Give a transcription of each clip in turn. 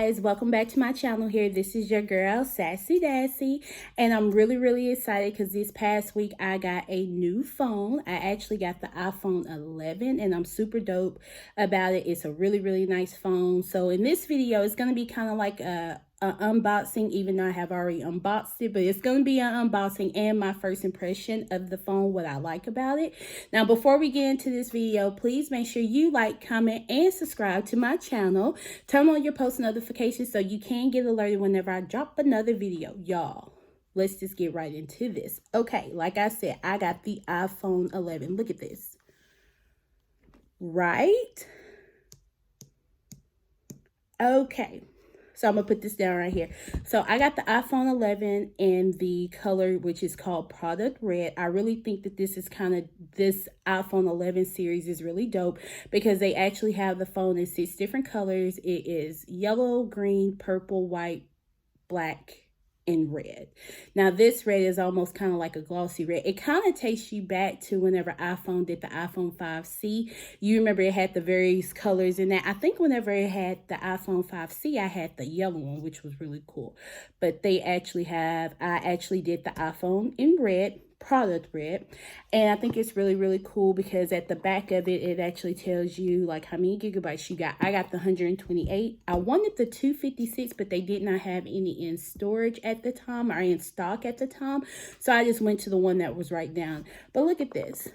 guys, welcome back to my channel here. This is your girl Sassy Dassy, and I'm really excited because this past week I got a new phone. I actually got the iPhone 11 and I'm super dope about it. It's a really nice phone. So in this video it's going to be kind of like a unboxing, even though I have already unboxed it, but it's going to be an unboxing and my first impression of the phone, what I like about it. Now before we get into this video, please make sure you like, comment, and subscribe to my channel. Turn on your post notifications so you can get alerted whenever I drop another video. Y'all, let's just get right into this. Okay, like I said, I got the iPhone 11. Look at this. Right? Okay. So I'm going to put this down right here. So I got the iPhone 11 in the color, which is called Product Red. I really think that this iPhone 11 series is really dope because they actually have the phone in 6 different colors. It is yellow, green, purple, white, black, and red. Now this red is almost kind of like a glossy red. It kind of takes you back to whenever iPhone did the iPhone 5C. You remember it had the various colors in that. I think whenever it had the iPhone 5C, I had the yellow one, which was really cool. But I actually did the iPhone in red, Product Red, and I think it's really cool because at the back of it, it actually tells you like how many gigabytes you got. I got the 128. I wanted the 256, but they did not have any in storage at the time or in stock at the time, so I just went to the one that was right down. But look at this.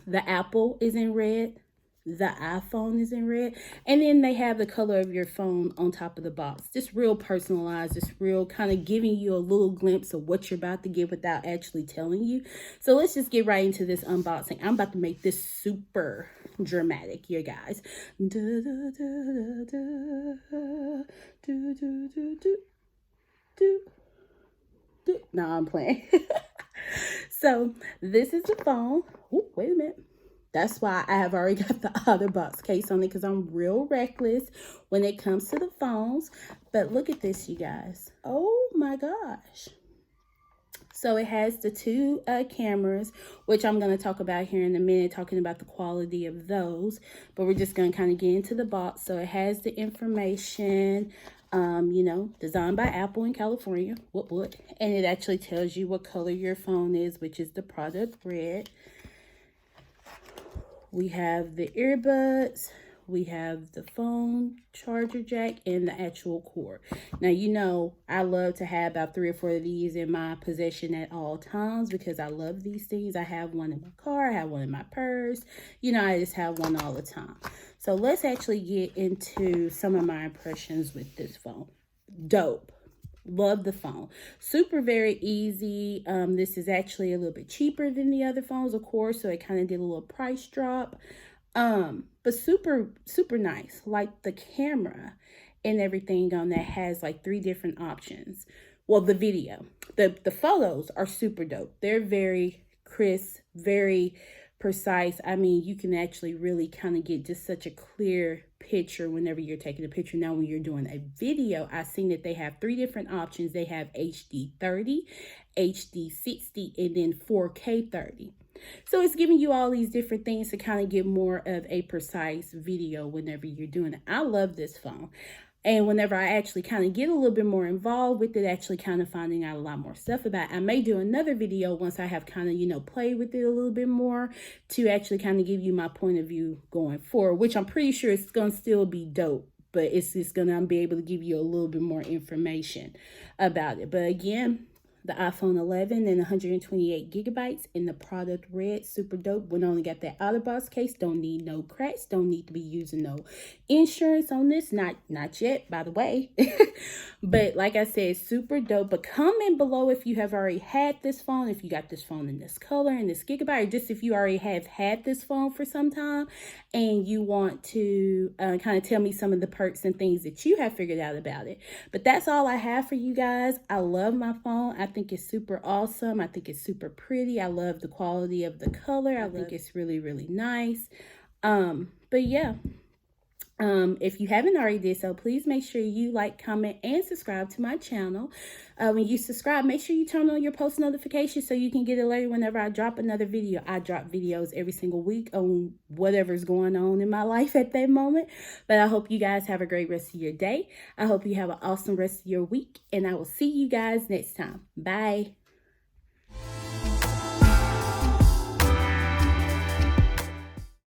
The Apple is in red. The iPhone is in red, and then they have the color of your phone on top of the box. Just real personalized, just real kind of giving you a little glimpse of what you're about to get without actually telling you. So let's just get right into this unboxing. I'm about to make this super dramatic, you guys. No, I'm playing. So this is the phone. Ooh, wait a minute. That's why I have already got the other box case on it, because I'm real reckless when it comes to the phones. But look at this, you guys. Oh my gosh. So it has the 2 cameras, which I'm going to talk about here in a minute, talking about the quality of those. But we're just going to kind of get into the box. So it has the information, you know, designed by Apple in California. What? And it actually tells you what color your phone is, which is the Product Red. We have the earbuds, we have the phone charger jack, and the actual cord. Now, you know, I love to have about 3 or 4 of these in my possession at all times because I love these things. I have one in my car, I have one in my purse. You know, I just have one all the time. So let's actually get into some of my impressions with this phone. Dope. Love the phone. Super very easy. This is actually a little bit cheaper than the other phones, of course, so it kind of did a little price drop. But super nice. Like the camera and everything on that has like 3 different options. Well, the video, the photos are super dope. They're very crisp, very precise. I mean, you can actually really kind of get just such a clear picture whenever you're taking a picture. Now when you're doing a video, I've seen that they have 3 different options. They have HD 30, HD 60, and then 4K 30. So it's giving you all these different things to kind of get more of a precise video whenever you're doing it. I love this phone. And whenever I actually kind of get a little bit more involved with it, actually kind of finding out a lot more stuff about it. I may do another video once I have kind of, you know, played with it a little bit more to actually kind of give you my point of view going forward, which I'm pretty sure it's going to still be dope, but it's just going to be able to give you a little bit more information about it. But again, the iPhone 11 and 128 gigabytes in the Product Red, super dope. When I only got that outer box case, don't need no cracks, don't need to be using no insurance on this, not yet, by the way. But like I said, super dope. But comment below if you have already had this phone, if you got this phone in this color and this gigabyte, or just if you already have had this phone for some time and you want to kind of tell me some of the perks and things that you have figured out about it. But that's all I have for you guys. I love my phone. I think it's super awesome. I think it's super pretty. I love the quality of the color. I think it's really nice. But yeah, If you haven't already did so, please make sure you like, comment, and subscribe to my channel. When you subscribe, make sure you turn on your post notifications so you can get alerted whenever I drop another video. I drop videos every single week on whatever's going on in my life at that moment. But I hope you guys have a great rest of your day. I hope you have an awesome rest of your week, and I will see you guys next time. Bye.